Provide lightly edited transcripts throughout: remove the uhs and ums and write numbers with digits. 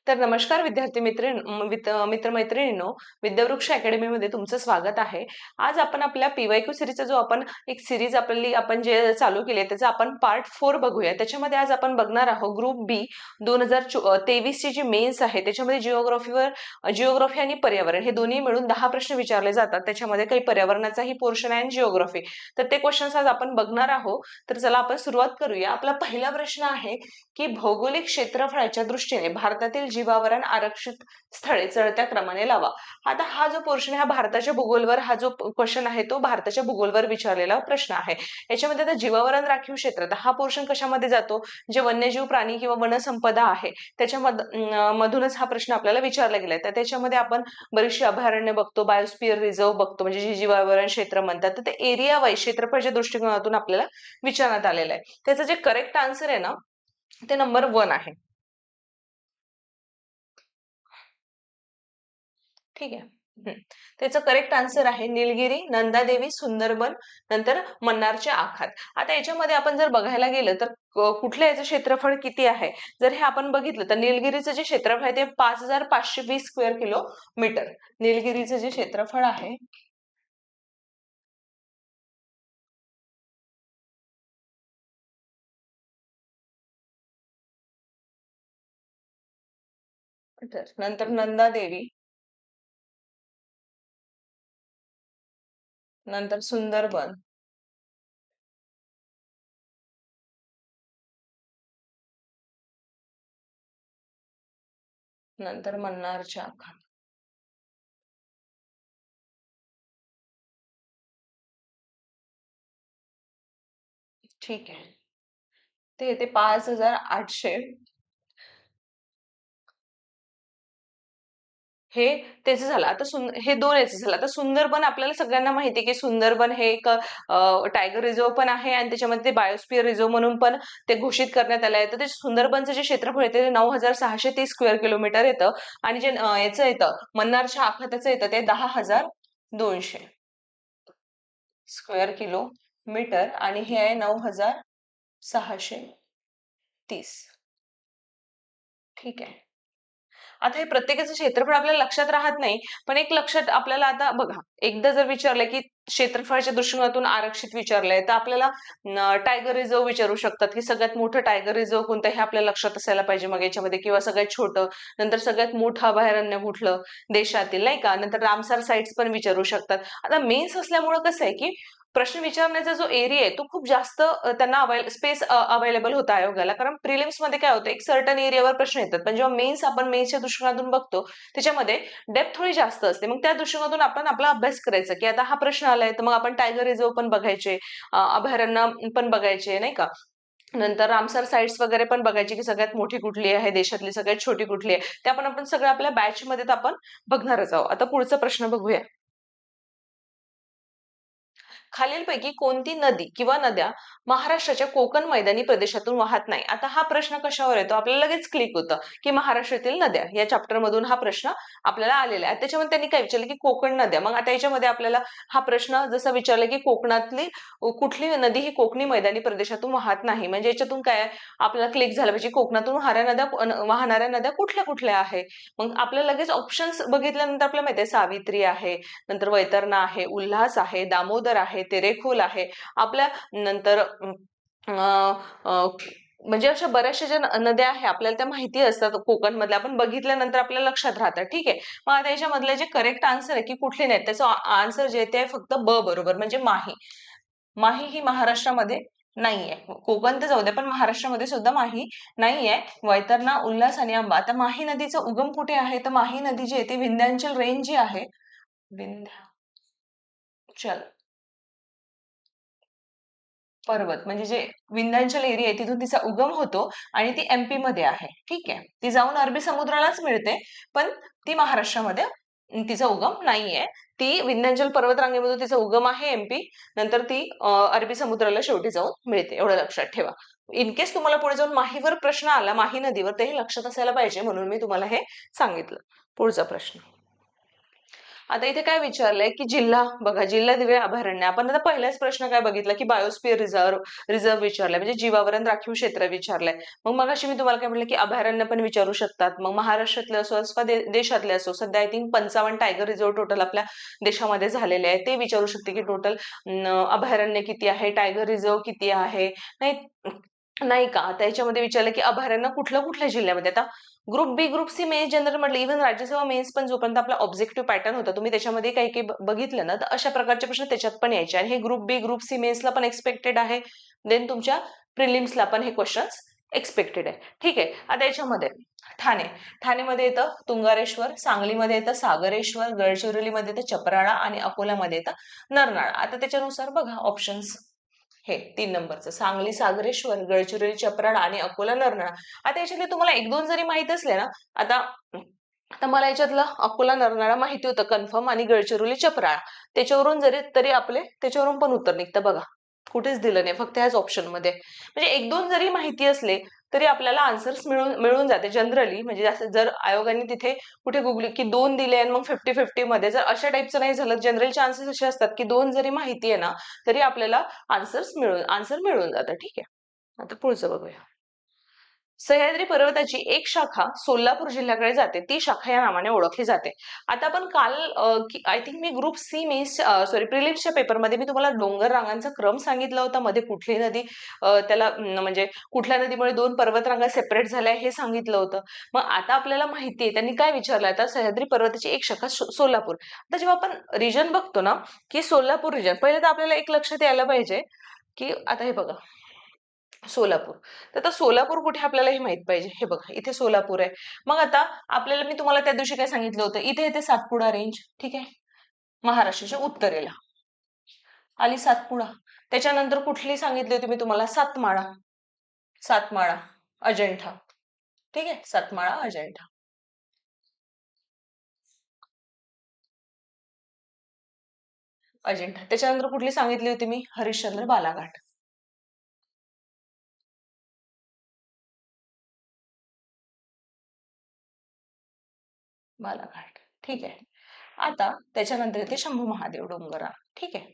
तर नमस्कार विद्यार्थी मित्रमैत्रिणींनो, विद्यावृक्ष अकॅडमीमध्ये तुमचं स्वागत आहे. आज आपण आपल्या पीवायक्यू सिरीजचा जो आपण एक सिरीज आपण जे चालू केली आहे त्याचा आपण पार्ट 4 बघूया. त्याच्यामध्ये आज आपण बघणार आहोत ग्रुप बी 2023 ची जी मेन्स आहे त्याच्यामध्ये जिओग्राफी आणि पर्यावरण हे दोन्ही मिळून 10 प्रश्न विचारले जातात. त्याच्यामध्ये काही पर्यावरणाचाही पोर्शन आहे आणि जिओग्राफी. तर ते क्वेश्चन्स आज आपण बघणार आहोत. तर चला आपण सुरुवात करूया. आपला पहिला प्रश्न आहे की भौगोलिक क्षेत्रफळाच्या दृष्टीने भारतातील जीवावरण आरक्षित स्थळे चढत्या क्रमाने लावा. आता हा जो पोर्शन आहे हा भारताच्या भूगोलवर हा जो क्वेश्चन आहे तो भारताच्या भूगोलवर विचारलेला प्रश्न आहे. याच्यामध्ये आता जीवावरण राखीव क्षेत्र हा पोर्शन कशामध्ये जातो, जे वन्यजीव प्राणी किंवा वनसंपदा आहे मधूनच हा प्रश्न आपल्याला विचारला गेलाय. तर त्याच्यामध्ये आपण बरीचशी अभयारण्य बघतो, बायोस्फिअर रिझर्व बघतो, म्हणजे जे जीवावरण क्षेत्र म्हणतात. तर ते एरिया वाईज क्षेत्रफळाच्या दृष्टिकोनातून आपल्याला विचारण्यात आलेलं आहे. त्याचं जे करेक्ट आन्सर आहे ना ते नंबर 1 आहे. ठीक आहे. त्याचं करेक्ट आन्सर आहे निलगिरी, नंदादेवी, सुंदरबन, नंतर मन्नारचे आखात. आता याच्यामध्ये आपण जर बघायला गेलं तर कुठल्या याचं क्षेत्रफळ किती आहे, जर हे आपण बघितलं तर निलगिरीचं जे क्षेत्रफळ आहे ते 5520 स्क्वेअर किलोमीटर. निलगिरीचं जे क्षेत्रफळ आहे नंतर नंदादेवी, नंतर सुंदरबन, नंतर मन्नारचे आखात. ठीक आहे. ते येते 5800. हे त्याचं झालं. आता हे दोन याचं झालं. आता सुंदरबन आपल्याला सगळ्यांना माहिती आहे की सुंदरबन हे एक टायगर रिझर्व पण आहे आणि त्याच्यामध्ये ते बायोस्फिअर रिझर्व म्हणून पण ते घोषित करण्यात आलं आहे. तर ते सुंदरबनचं जे क्षेत्रफळ येते ते 9630 स्क्वेअर किलोमीटर येतं आणि जे याचं येतं मन्नारच्या आखाताचं येतं ते 10200 स्क्वेअर किलोमीटर आणि हे आहे 9630. ठीक आहे. आता हे प्रत्येकाचं क्षेत्रफळ आपल्याला लक्षात राहत नाही, पण एक लक्षात आपल्याला आता बघा, एकदा जर विचारलं की क्षेत्रफळाच्या दृष्टिकोनातून आरक्षित विचारलंय तर आपल्याला टायगर रिझर्व विचारू शकतात की सगळ्यात मोठं टायगर रिझर्व कोणतं हे आपल्याला लक्षात असायला पाहिजे मग याच्यामध्ये, किंवा सगळ्यात छोटं, नंतर सगळ्यात मोठं अभयारण्य कुठलं देशातील, नाही का, नंतर रामसर साइट्स पण विचारू शकतात. आता मेन्स असल्यामुळे कसं आहे की प्रश्न विचारण्याचा जो एरिया आहे तो खूप जास्त त्यांना स्पेस अवेलेबल होता आयोगाला, कारण प्रिलिम्स मध्ये काय होतं एक सर्टन एरियावर प्रश्न येतात, पण जेव्हा आपण मेन्सच्या दृष्टिकोनातून बघतो त्याच्यामध्ये डेप्थ थोडी जास्त असते. मग त्या दृष्टिकोनातून आपण आपला अभ्यास करायचा की आता हा प्रश्न आलाय तर मग आपण टायगर रिझर्व पण बघायचे, अभयारण्य पण बघायचे, नाही का, नंतर रामसर साइट्स वगैरे पण बघायची की सगळ्यात मोठी कुठली आहे, देशातली सगळ्यात छोटी कुठली आहे. ते आपण सगळं आपल्या बॅच मध्ये आपण बघणारच आहोत. आता पुढचा प्रश्न बघूया. खालीलपैकी कोणती नदी किंवा नद्या महाराष्ट्राच्या कोकण मैदानी प्रदेशातून वाहत नाही. आता हा प्रश्न कशावर येतो, आपल्याला लगेच क्लिक होतं की महाराष्ट्रातील नद्या या चॅप्टर मधून हा प्रश्न आपल्याला आलेला आहे. त्याच्यामध्ये त्यांनी काय विचारलं की कोकण नद्या. मग आता याच्यामध्ये आपल्याला हा प्रश्न जसा विचारला की कोकणातली कुठली नदी ही कोकणी मैदानी प्रदेशातून वाहत नाही, म्हणजे याच्यातून काय आपल्याला क्लिक झालं पाहिजे कोकणातून वाहणाऱ्या नद्या कुठल्या कुठल्या आहे. मग आपल्याला लगेच ऑप्शन्स बघितल्यानंतर आपल्याला माहिती आहे सावित्री आहे, नंतर वैतरणा आहे, उल्हास आहे, दामोदर आहे, तेरेखोल आहे आपल्या, नंतर म्हणजे अशा बऱ्याचशा ज्या नद्या आहे आपल्याला त्या माहिती असतात कोकण मधल्या, आपण बघितल्यानंतर आपल्याला लक्षात राहतात. ठीक आहे. मग आता याच्यामधले जे करेक्ट आन्सर आहे की कुठले नाही, त्याचं आन्सर जे ते आहे फक्त ब बरोबर, म्हणजे माही. माही ही महाराष्ट्रामध्ये नाहीये. कोकण तर जाऊ दे, पण महाराष्ट्रामध्ये सुद्धा माही नाहीये. वैतरणा, उल्हास आणि आंबा. आता माही नदीचा उगम कुठे आहे, तर माही नदी जी आहे ती विंध्याचल रेंज जी आहे, विंध्याचल पर्वत म्हणजे जे विंध्याचल एरिया आहे तिथून तिचा उगम होतो आणि ती एमपी मध्ये आहे. ठीक आहे. ती जाऊन अरबी समुद्रालाच मिळते, पण ती महाराष्ट्रामध्ये तिचा उगम नाहीये. ती विंध्याचल पर्वतरांगेमधून तिचा उगम आहे एमपी, नंतर ती अरबी समुद्राला शेवटी जाऊन मिळते. एवढं लक्षात ठेवा. इन केस तुम्हाला पुढे जाऊन माहीवर प्रश्न आला, माही नदीवर, ते हे लक्षात असायला पाहिजे म्हणून मी तुम्हाला हे सांगितलं. पुढचा प्रश्न. आता इथे काय विचारलंय की जिल्हा बघा, जिल्हा दिवे अभयारण्य. आपण आता पहिलाच प्रश्न काय बघितला की बायोस्फिअर रिझर्व्ह विचारलाय, म्हणजे जीवावरण राखीव क्षेत्र विचारलंय. मग मगाशी मी तुम्हाला काय म्हटलं की अभयारण्य पण विचारू शकतात. मग महाराष्ट्रातले असो अथवा देशातले असो, सध्या I think 55 tiger reserve total आपल्या देशामध्ये झालेले आहे. ते विचारू शकते की टोटल अभयारण्य किती आहे, टायगर रिझर्व किती आहे. नाही नाही का, आता याच्यामध्ये विचारलं की अभयारण्य कुठल्या कुठल्या जिल्ह्यामध्ये. आता ग्रुप बी, ग्रुप सी मेन्स जनरल म्हटलं, इव्हन राज्यसेवा मेन्स पण जोपर्यंत आपला ऑब्जेक्टिव्ह पॅटर्न होता, तुम्ही त्याच्यामध्ये काही काही बघितलं ना, तर अशा प्रकारचे प्रश्न त्याच्यात पण यायचे. आणि हे ग्रुप बी, ग्रुप सी मेन्सला पण एक्सपेक्टेड आहे. देन तुमच्या प्रिलिम्सला पण हे क्वेश्चन्स एक्सपेक्टेड आहे. ठीक आहे. आता याच्यामध्ये ठाणे, ठाणेमध्ये येतं तुंगारेश्वर, सांगलीमध्ये येतं सागरेश्वर, गडचिरोलीमध्ये येतं चपराळा आणि अकोल्यामध्ये येतं नरनाळा. आता त्याच्यानुसार बघा ऑप्शन्स, हे 3 नंबरचं सांगली सागरेश्वर, गडचिरोली चपराळा आणि अकोला नरनाळा. आता याच्यातले तुम्हाला 1-2 जरी माहित असले ना, आता आता मला याच्यातलं अकोला नरनाळा माहिती होतं कन्फर्म, आणि गडचिरोली चपराळा त्याच्यावरून जरी तरी आपले त्याच्यावरून पण उत्तर निघतं बघा. कुठेच दिलं नाही, फक्त ह्याच ऑप्शन मध्ये. म्हणजे 1-2 जरी माहिती असले तरी आपल्याला आन्सर्स मिळून मिळून जाते जनरली. म्हणजे जास्त जर आयोगाने तिथे कुठे गुगली की 2 दिले आणि मग 50-50 मध्ये, जर अशा टाईपचं नाही झालं, जनरल चान्सेस असे असतात की 2 जरी माहिती आहे ना तरी आपल्याला आन्सर मिळून जातं. ठीक आहे. आता पुढचं बघूया. सह्याद्री पर्वताची एक शाखा सोलापूर जिल्ह्याकडे जाते, ती शाखा या नावाने ओळखली जाते. आता आपण काल आय थिंक मी ग्रुप सी मेन्स सॉरी प्रिलिम्सच्या पेपरमध्ये मी तुम्हाला डोंगर रांगांचा क्रम सांगितला होता, मध्ये कुठली नदी त्याला म्हणजे कुठल्या नदीमुळे 2 पर्वतरांगा सेपरेट झाल्या हे सांगितलं होतं. मग आता आपल्याला माहिती आहे त्यांनी काय विचारलं, आता सह्याद्री पर्वताची एक शाखा सोलापूर. आता जेव्हा आपण रिजन बघतो ना की सोलापूर रिजन, पहिले तर आपल्याला एक लक्षात यायला पाहिजे की आता हे बघा सोलापूर. तर आता सोलापूर कुठे आपल्याला हे माहित पाहिजे. हे बघा इथे सोलापूर आहे. मग आता आपल्याला मी तुम्हाला त्या दिवशी काय सांगितलं होतं, इथे येते सातपुडा रेंज. ठीक आहे. महाराष्ट्राच्या उत्तरेला आली सातपुडा. त्याच्यानंतर कुठली सांगितली होती मी तुम्हाला, सातमाळा. सातमाळा अजंठा. ठीक आहे. सातमाळा अजंठा अजिंठा. त्याच्यानंतर कुठली सांगितली होती मी, हरिश्चंद्र बालाघाट. बालाघाट. ठीक आहे. आता त्याच्यानंतर येते शंभू महादेव डोंगरा. ठीक आहे.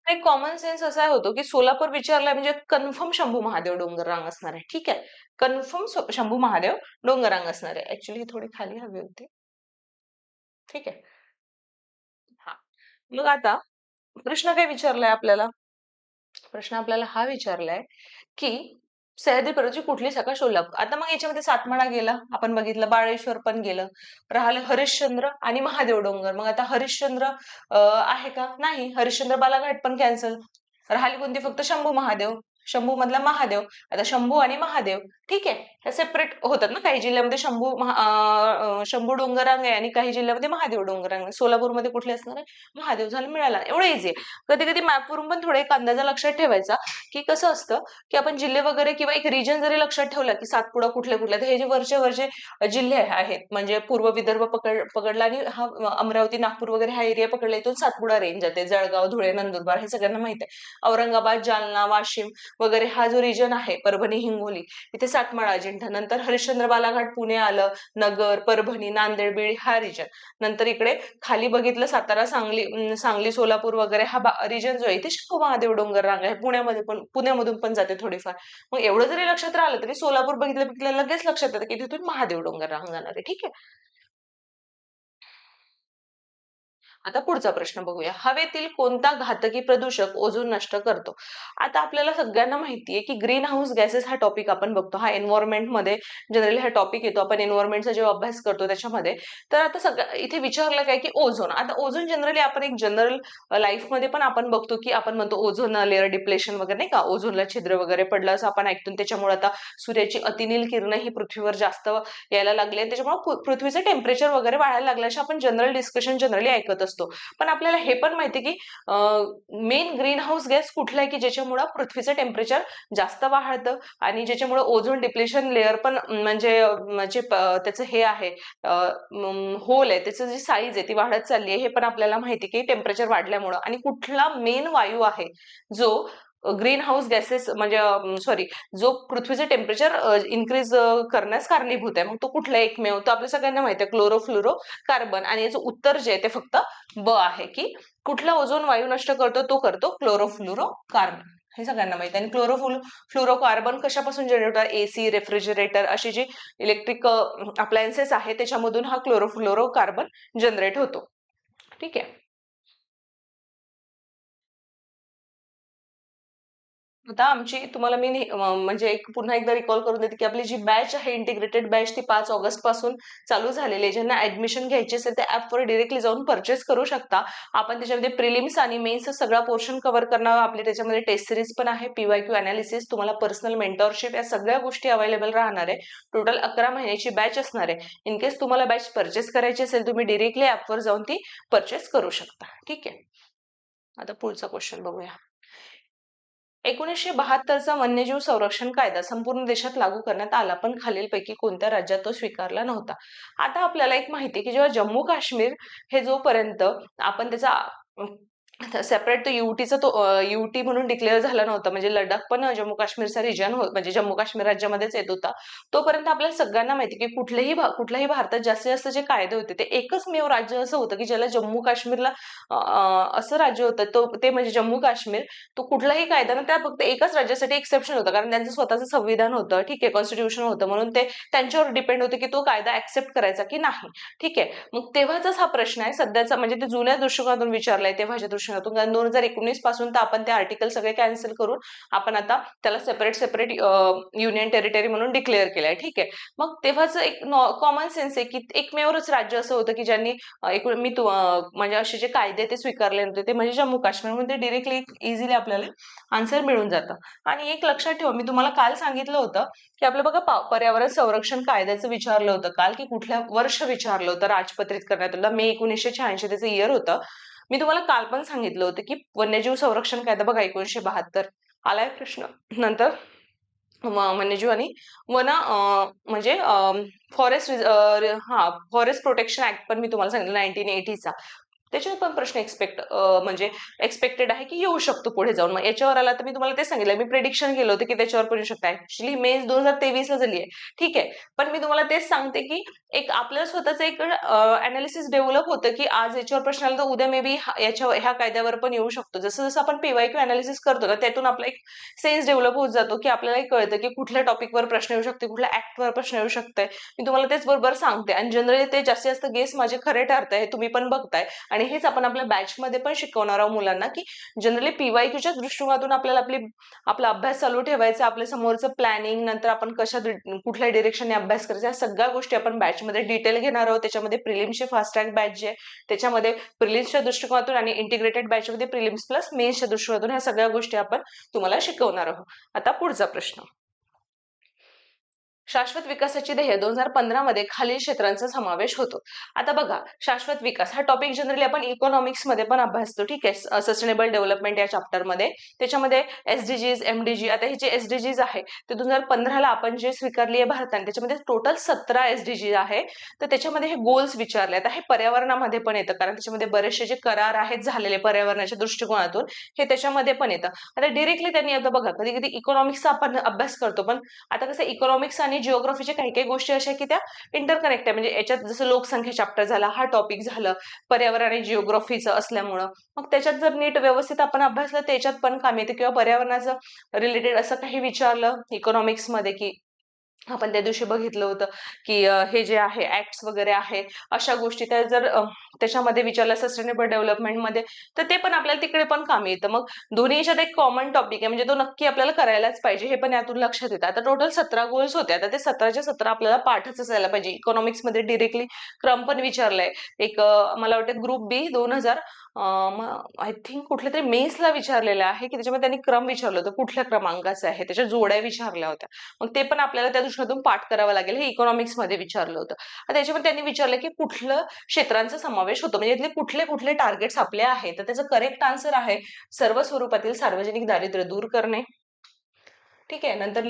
एक कॉमन सेन्स असा होतो की सोलापूर विचारलाय म्हणजे कन्फर्म शंभू महादेव डोंगर रांग असणार आहे. ठीक आहे. कन्फर्म शंभू महादेव डोंगर रांग असणार आहे. ऍक्च्युली थोडी खाली हवी होती. ठीक आहे. हा. मग आता प्रश्न काय विचारलाय आपल्याला, प्रश्न आपल्याला हा विचारलाय की सह्याद्री पर्वताची कुठली शाखा सोलापूर. आता मग याच्यामध्ये सातमाळा गेला, आपण बघितलं, बाळेश्वर पण गेलं, राहिलं हरिश्चंद्र आणि महादेव डोंगर. मग आता हरिश्चंद्र आहे का, नाही. हरिश्चंद्र बालाघाट पण कॅन्सल. राहिली कोणती, फक्त शंभू महादेव. शंभू मधला महादेव. आता शंभू आणि महादेव ठीक आहे, हे सेपरेट होतात ना. काही जिल्ह्यामध्ये शंभू डोंगरांग आहे आणि काही जिल्ह्यामध्ये महादेव डोंगरांग आहे. सोलापूरमध्ये कुठले असणार आहे, महादेव. झालं, मिळाला. एवढं इझी आहे. कधी कधी मॅपवरून पण थोडा एक अंदाजा लक्षात ठेवायचा की कसं असतं की आपण जिल्हे वगैरे किंवा एक रिजन जरी लक्षात ठेवला की सातपुडा कुठल्या कुठल्या, तर हे जे वरचे वरचे जिल्हे आहेत म्हणजे पूर्व विदर्भ पकडला आणि हा अमरावती नागपूर वगैरे हा एरिया पकडला, इथून सातपुडा रेंज जाते. जळगाव, धुळे, नंदुरबार हे सगळ्यांना माहित आहे. औरंगाबाद, जालना, वाशिम वगैरे हा जो रिजन आहे, परभणी, हिंगोली, इथे सातमाळा अजिंठा. नंतर हरिश्चंद्र बालाघाट पुणे आलं, नगर, परभणी, नांदेड, बीड हा रिजन. नंतर इकडे खाली बघितलं सातारा, सांगली, सोलापूर वगैरे हा रिजन जो आहे इथे शंभू महादेव डोंगर रांग आहे. पुण्यामधून पण जाते थोडीफार. मग एवढं जरी लक्षात राहिलं तरी सोलापूर बघितलं लगेच लक्षात येतं की तिथून महादेव डोंगर रांग जाणार आहे. ठीक आहे. आता पुढचा प्रश्न बघूया. हवेतील कोणता घातकी प्रदूषक ओझोन नष्ट करतो. आता आपल्याला सगळ्यांना माहितीये की ग्रीन हाऊस गॅसेस हा टॉपिक आपण बघतो, हा एन्व्हायरमेंट मध्ये जनरली हा टॉपिक येतो. आपण एन्व्हायरमेंटचा जेव्हा अभ्यास करतो त्याच्यामध्ये, तर आता इथे विचारलं काय की ओझोन. आता ओझोन जनरली आपण एक जनरल लाईफ मध्ये पण आपण बघतो की आपण म्हणतो ओझोन लेअर डिप्लेशन वगैरे, नाही का, ओझोनला छिद्र वगैरे पडलं असं आपण ऐकतो. त्याच्यामुळे आता सूर्याची अतिनील किरण ही पृथ्वीवर जास्त यायला लागले, त्याच्यामुळे पृथ्वीचं टेम्परेचर वगैरे वाढायला लागलं, असे आपण जनरल डिस्कशन जनरली ऐकत असतो. असतो. पण आपल्याला हे पण माहिती की मेन ग्रीन हाऊस गॅस कुठला आहे की ज्याच्यामुळे पृथ्वीचं टेम्परेचर जास्त वाढतं आणि ज्याच्यामुळे ओझोन डिप्लेशन लेअर पण म्हणजे त्याचं हे आहे होल आहे, त्याचं जी साईज आहे ती वाढत चालली आहे. हे पण आपल्याला माहिती की टेम्परेचर वाढल्यामुळं. आणि कुठला मेन वायू आहे जो ग्रीन हाऊस गॅसेस म्हणजे सॉरी जो पृथ्वीचं टेम्परेचर इन्क्रीज करण्यास कारणीभूत आहे. मग तो कुठला एकमेव तो आपल्या सगळ्यांना माहिती आहे, क्लोरोफ्लोरो कार्बन. आणि याचं उत्तर जे आहे ते फक्त ब आहे की कुठला ओझोन वायू नष्ट करतो, तो करतो क्लोरोफ्लोरो कार्बन. हे सगळ्यांना माहिती आहे. आणि फ्लोरोकार्बन कशापासून जनरेट होतात, एसी, रेफ्रिजरेटर अशी जी इलेक्ट्रिक अप्लायन्सेस आहे त्याच्यामधून हा क्लोरोफ्लोरो कार्बन जनरेट होतो. ठीक आहे. आता आमची तुम्हाला मी म्हणजे एक पुन्हा एकदा रिकॉल करून देते की आपली जी बॅच आहे इंटिग्रेटेड बॅच ती 5 ऑगस्ट पासून चालू झालेली आहे. ज्यांना ऍडमिशन घ्यायची असेल त्या ऍपवर डिरेक्टली जाऊन परचेस करू शकता. आपण त्याच्यामध्ये प्रिलिम्स आणि मेन्स सगळा पोर्शन कव्हर करणार. आपले त्याच्यामध्ये टेस्ट सिरीज पण आहे, पीवायक्यू अनालिसिस, तुम्हाला पर्सनल मेंटरशिप, या सगळ्या गोष्टी अवेलेबल राहणार आहे. टोटल 11 महिन्याची बॅच असणार आहे. इन केस तुम्हाला बॅच परचेस करायची असेल तुम्ही डिरेक्टली ऍपवर जाऊन ती परचेस करू शकता. ठीक आहे. आता पुढचा क्वेश्चन बघूया. 1972चा वन्यजीव संरक्षण कायदा संपूर्ण देशात लागू करण्यात आला, पण खालीलपैकी कोणत्या राज्यात तो स्वीकारला नव्हता? आता आपल्याला एक माहिती आहे की जेव्हा जम्मू काश्मीर हे जोपर्यंत आपण त्याचा सेपरेट तो युटीचा तो युटी म्हणून डिक्लेअर झाला नव्हता, म्हणजे लडाख पण जम्मू काश्मीरचा रिजन म्हणजे जम्मू काश्मीर राज्यामध्येच येत होता, तोपर्यंत आपल्याला सगळ्यांना माहिती की कुठल्याही भारतात जास्तीत जास्त जे कायदे होते ते एकच मेव राज्य असं होतं की ज्याला जम्मू काश्मीरला असं राज्य होतं ते म्हणजे जम्मू काश्मीर. तो कुठलाही कायदा ना त्या फक्त एकाच राज्यासाठी एक्सेप्शन होतं, कारण त्यांचं स्वतःचं संविधान होतं. ठीक आहे, कॉन्स्टिट्यूशन होतं, म्हणून ते त्यांच्यावर डिपेंड होते की तो कायदा ऍक्सेप्ट करायचा की नाही. ठीक आहे. मग तेव्हाचाच हा प्रश्न आहे सध्याचा, म्हणजे ते जुन्या दृष्टिकोनातून विचारलाय तेव्हाच्या दृष्टिकोनातून. कारण 2019 पासून तर आपण ते आर्टिकल सगळे कॅन्सल करून आपण आता त्याला सेपरेट युनियन टेरिटरी म्हणून डिक्लेअर केलंय. ठीक आहे. मग तेव्हाच एक कॉमन सेन्स आहे की एकमेवच राज्य असं होतं की ज्यांनी म्हणजे असे जे कायदे ते स्वीकारले नव्हते, ते म्हणजे जम्मू काश्मीर. म्हणजे डिरेक्टली इझिली आपल्याला आन्सर मिळून जातं. आणि एक लक्षात ठेवा, मी तुम्हाला काल सांगितलं होतं की आपलं बघा पर्यावरण संरक्षण कायद्याचं विचारलं होतं काल, की कुठल्या वर्ष विचारलं होतं राजपत्रित करण्यात आलं. मे 1986 त्याचं इयर होतं. मी तुम्हाला काल पण सांगितलं होतं की वन्यजीव संरक्षण कायदा बघा 1972 आलाय प्रश्न. नंतर वन्यजीव आणि वन म्हणजे फॉरेस्ट प्रोटेक्शन ऍक्ट पण मी तुम्हाला सांगितलं 1980चा. त्याच्यावर पण प्रश्न म्हणजे एक्सपेक्टेड आहे की येऊ शकतो पुढे जाऊन. मग याच्यावर आला तर मी तुम्हाला ते सांगितलं, मी प्रेडिक्शन केलं होतं की त्याच्यावर पण येऊ शकतं. ऍक्च्युली मे 2023 ला झाली आहे. ठीक आहे. पण मी तुम्हाला तेच सांगते की एक आपलं स्वतःच एक अनालिसिस डेव्हलप होतं की आज याच्यावर प्रश्न आला तर उद्या मे बी ह्या कायद्यावर पण येऊ शकतो. जसं जसं आपण पीवायक्यू अनालिसिस करतो ना, त्यातून आपला एक सेन्स डेव्हलप होत जातो की आपल्याला कळतं की कुठल्या टॉपिकवर प्रश्न येऊ शकते, कुठल्या ऍक्टवर प्रश्न येऊ शकते. मी तुम्हाला तेच बरोबर सांगते. आणि जनरली ते जास्तीत जास्त गेस माझे खरे ठरताय, हे तुम्ही पण बघताय. आणि हेच आपण आपल्या बॅच मध्ये पण शिकवणार आहोत मुलांना की जनरली पीवायक्यूच्या दृष्टिकोनातून आपल्याला आपला अभ्यास चालू ठेवायचा, आपल्या समोरचं प्लॅनिंग, नंतर आपण कुठल्या डिरेक्शनने अभ्यास करायचा, या सगळ्या गोष्टी आपण बॅच मध्ये डिटेल घेणार आहोत. त्याच्यामध्ये प्रिलिम्सचे फास्ट ट्रॅक बॅच जे आहे त्याच्यामध्ये प्रिलिम्सच्या दृष्टिकोनातून आणि इंटिग्रेटेड बॅच मध्ये प्रिलिम्स प्लस मेन्सच्या दृष्टिकोनातून ह्या सगळ्या गोष्टी आपण तुम्हाला शिकवणार आहोत. आता पुढचा प्रश्न. शाश्वत विकासाची ध्येय 2015 मध्ये खालील क्षेत्रांचा समावेश होतो. आता बघा, शाश्वत विकास हा टॉपिक जनरली आपण इकॉनॉमिक्स मध्ये पण अभ्यासतो. ठीक आहे, सस्टेनेबल डेव्हलपमेंट या चॅप्टर मध्ये. त्याच्यामध्ये एसडीजीज, एमडीजी, आता हे जे एसडीजीज आहे ते 2015 ला आपण जे स्वीकारली आहे भारताने, त्याच्यामध्ये टोटल 17 एसडीजी आहे. तर त्याच्यामध्ये हे गोल्स विचारले. आता हे पर्यावरणामध्ये पण येतं, कारण त्याच्यामध्ये बरेचसे जे करार आहेत झालेले पर्यावरणाच्या दृष्टिकोनातून, हे त्याच्यामध्ये पण येतं. आता डिरेक्टली त्यांनी आता बघा, कधी कधी इकॉनॉमिक्सचा आपण अभ्यास करतो, पण आता कसं इकॉनॉमिक्स आणि जिओग्राफीच्या काही काही गोष्टी अशा की त्या इंटरकनेक्ट आहे. म्हणजे याच्यात जसं लोकसंख्या चॅप्टर झाला, हा टॉपिक झालं पर्यावरण आणि जिओग्राफीचं असल्यामुळं, मग त्याच्यात जर नीट व्यवस्थित आपण अभ्यासलं त्याच्यात पण काम येते. किंवा पर्यावरणाचं रिलेटेड असं काही विचारलं इकॉनॉमिक्स मध्ये, की आपण त्या दिवशी बघितलं होतं की हे जे आहे ऍक्ट्स वगैरे आहे, अशा गोष्टी त्या जर त्याच्यामध्ये विचारलं सस्टेनेबल डेव्हलपमेंट मध्ये, तर ते पण आपल्याला तिकडे पण कामी येतं. मग दोन्ही याच्यात एक कॉमन टॉपिक आहे, म्हणजे तो नक्की आपल्याला करायलाच पाहिजे, हे पण यातून लक्षात येतं. आता टोटल 17 गोल्स होते. आता ते 17च्या 17 आपल्याला पाठच असायला पाहिजे. इकॉनॉमिक्स मध्ये डिरेक्टली क्रम पण विचारलाय. एक मला वाटतं ग्रुप बी आय थिंक कुठल्या तरी मेन्सला विचारलेलं आहे की त्याच्यामध्ये त्यांनी क्रम विचारलं होतं कुठल्या क्रमांकाचं आहे, त्याच्या जोड्या विचारल्या होत्या. मग ते पण आपल्याला त्या दृष्टीतून पाठ करावं लागेल. हे इकॉनॉमिक्स मध्ये विचारलं होतं. आता त्याच्यामध्ये त्यांनी विचारलं की कुठलं क्षेत्रांचा समावेश होतो, म्हणजे यातले कुठले कुठले टार्गेट्स आपले आहेत. तर त्याचं करेक्ट आन्सर आहे सर्व स्वरूपातील सार्वजनिक दारिद्र्य दूर करणे. ठीक आहे. नंतर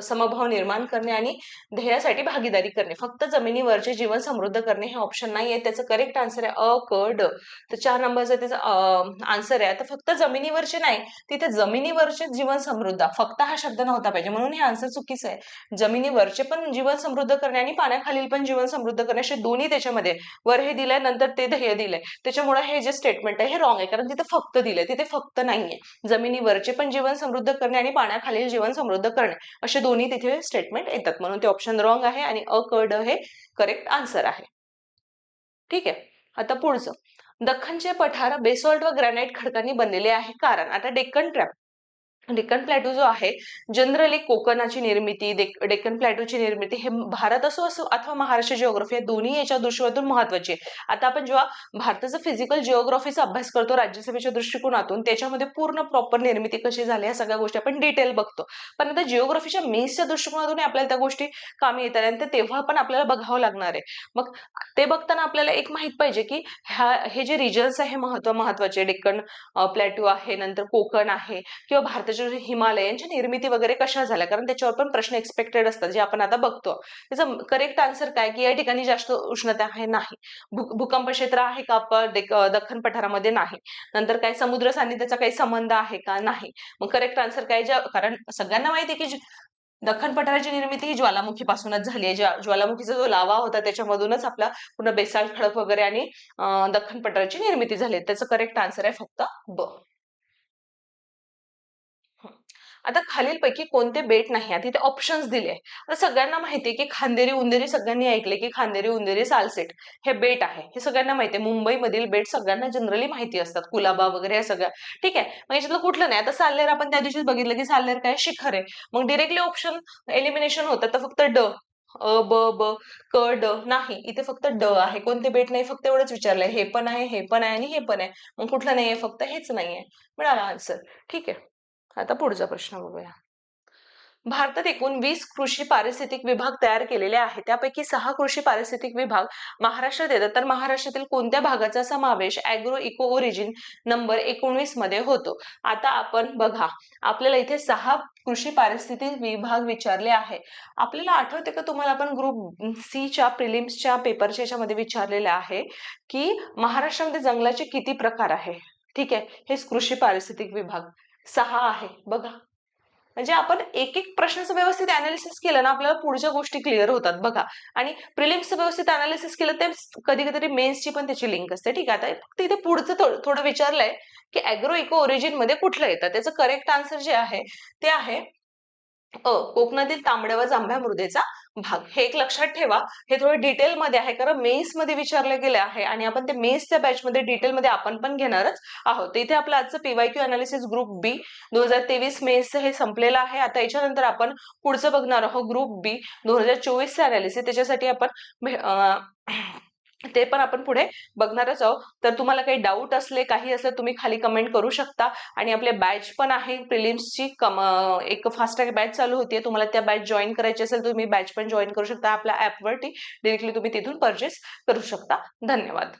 समभाव निर्माण करणे आणि ध्येयासाठी भागीदारी करणे. फक्त जमिनीवरचे जीवन समृद्ध करणे हे ऑप्शन नाही आहे. त्याचं करेक्ट आन्सर आहे अ, क, ड. तर 4 नंबरचं त्याचं आन्सर आहे. तर फक्त जमिनीवरचे नाही, तिथे जमिनीवरचे जीवन समृद्ध फक्त हा शब्द नव्हता पाहिजे, म्हणून हे आन्सर चुकीचं आहे. जमिनीवरचे पण जीवन समृद्ध करणे आणि पाण्याखालील पण जीवन समृद्ध करणे असे दोन्ही त्याच्यामध्ये, वर हे दिलंय नंतर ते ध्येय दिलंय. त्याच्यामुळे हे जे स्टेटमेंट आहे हे रॉंग आहे, कारण तिथे फक्त दिलंय, तिथे फक्त नाहीये. जमिनीवरचे पण जीवन समृद्ध करणे आणि पाण्याखालील जीवन समृद्ध करणे असे दोन्ही तिथे स्टेटमेंट येतात, म्हणून ते ऑप्शन रॉंग आहे आणि अ, क, ड हे करेक्ट आन्सर आहे. ठीक आहे. आता पुढचं, दख्खनचे पठार बेसॉल्ट व ग्रॅनाइट खडकांनी बनलेले आहे, कारण आता डेक्कन प्लॅटो जो आहे, जनरली कोकणाची निर्मिती, डेक्कन प्लॅटोची निर्मिती हे भारत असो अथवा महाराष्ट्र जिओग्राफी या दोन्ही याच्या दृष्टिकोनातून महत्वाची आहे. आता आपण जेव्हा भारताचं फिजिकल जिओग्राफीचा अभ्यास करतो राज्यसभेच्या दृष्टिकोनातून, त्याच्यामध्ये पूर्ण प्रॉपर निर्मिती कशी झाली ह्या सगळ्या गोष्टी आपण डिटेल बघतो. पण आता जिओग्राफीच्या मेन्सच्या दृष्टिकोनातून आपल्याला त्या गोष्टी कामी येतात आणि ते तेव्हा पण आपल्याला बघावं लागणार आहे. मग ते बघताना आपल्याला एक माहित पाहिजे की हे जे रिजन्स आहे महत्वाचे, डेक्कन प्लॅटो आहे, नंतर कोकण आहे किंवा भारताच्या हिमालयांच्या निर्मिती वगैरे कशा झाल्या, कारण त्याच्यावर पण प्रश्न एक्सपेक्टेड असतात जे आपण आता बघतो. त्याचं करेक्ट आन्सर काय की या ठिकाणी जास्त उष्णता आहे नाही. भूकंप क्षेत्र आहे का दख्खन पठारामध्ये नाही. नंतर काय समुद्र सान्निध्याचा काही संबंध आहे का, नाही. मग करेक्ट आन्सर काय, कारण सगळ्यांना माहिती आहे की दख्खन पठाराची निर्मिती ही ज्वालामुखीपासूनच झाली आहे. ज्वालामुखीचा जो लावा होता त्याच्यामधूनच आपला पूर्ण बेसाल्ट खडक वगैरे आणि दख्खन पठाराची निर्मिती झाली. त्याचं करेक्ट आन्सर आहे फक्त ब. आता खालीलपैकी कोणते बेट नाही, आता इथे ऑप्शन्स दिले. आता सगळ्यांना माहितीये की खांदेरी उंदेरी, सगळ्यांनी ऐकले की खांदेरी उंदेरी सालसेट हे बेट आहे, हे सगळ्यांना माहिती आहे. मुंबईमधील बेट सगळ्यांना जनरली माहिती असतात, कुलाबा वगैरे हे सगळं. ठीक आहे. मग याच्यातलं कुठलं नाही. आता साल्लेर आपण त्या दिवशीच बघितलं की साल्लेर काय शिखर आहे. मग डिरेक्टली ऑप्शन एलिमिनेशन होतं, तर फक्त ड, अ, ब, ब, क, ड नाही. इथे फक्त ड आहे. कोणते बेट नाही फक्त एवढंच विचारलंय. हे पण आहे, हे पण आहे आणि हे पण आहे. मग कुठलं नाहीये, फक्त हेच नाहीये. मिळाला आन्सर. ठीक आहे. आता पुढचा प्रश्न बघूया. भारतात एकूण 20 कृषी पारिस्थितिक विभाग तयार केलेले आहेत. त्यापैकी 6 कृषी पारिस्थितिक विभाग महाराष्ट्रात येतात. तर महाराष्ट्रातील कोणत्या भागाचा समावेश अॅग्रो इको ओरिजिन नंबर 19 मध्ये होतो? आता आपण बघा, आपल्याला इथे 6 कृषी पारिस्थितिक विभाग विचारले आहे. आपल्याला आठवते का तुम्हाला, आपण ग्रुप सी च्या प्रिलिम्सच्या पेपरच्या याच्यामध्ये विचारलेलं आहे की महाराष्ट्रामध्ये जंगलाचे किती प्रकार आहे? ठीक आहे. हेच कृषी पारिस्थितिक विभाग 6 आहे बघा. म्हणजे आपण एक एक प्रश्नाचं व्यवस्थित अनालिसिस केलं ना, आपल्याला पुढच्या गोष्टी क्लिअर होतात बघा. आणि प्रिलिम्सचं व्यवस्थित अनालिसिस केलं ते कधी कधी मेन्सची पण त्याची लिंक असते. ठीक आहे. आता फक्त इथे पुढचं थोडं विचारलंय की अॅग्रो इको ओरिजिन मध्ये कुठलं येतं. त्याचं करेक्ट आन्सर जे आहे ते आहे कोकणातील तांबड्या व जांभ्या मृदेचा भाग. हे एक लक्षात ठेवा. हे थोडं डिटेलमध्ये आहे, कारण मेन्स मध्ये विचारलं गेलं आहे आणि आपण ते मेन्सच्या बॅचमध्ये डिटेलमध्ये आपण पण घेणारच आहोत. इथे आपलं आजचं पीवायक्यू अनालिसिस ग्रुप बी 2023 मेन्सचं हे संपलेलं आहे. आता याच्यानंतर आपण पुढचं बघणार आहोत ग्रुप बी 2024 अनालिसिस. त्याच्यासाठी आपण ते पण आपण पुढे बघणारच आहोत. तर तुम्हाला काही डाऊट असले, काही असले, तुम्ही खाली कमेंट करू शकता. आणि आपले बॅच पण आहे प्रिलिम्सची, एक फास्ट ट्रॅक बॅच चालू होतीये. तुम्हाला त्या बॅच जॉईन करायची असेल तुम्ही बॅच पण जॉईन करू शकता. आपल्या ऍपवरती डिरेक्टली तुम्ही तिथून परचेस करू शकता. धन्यवाद.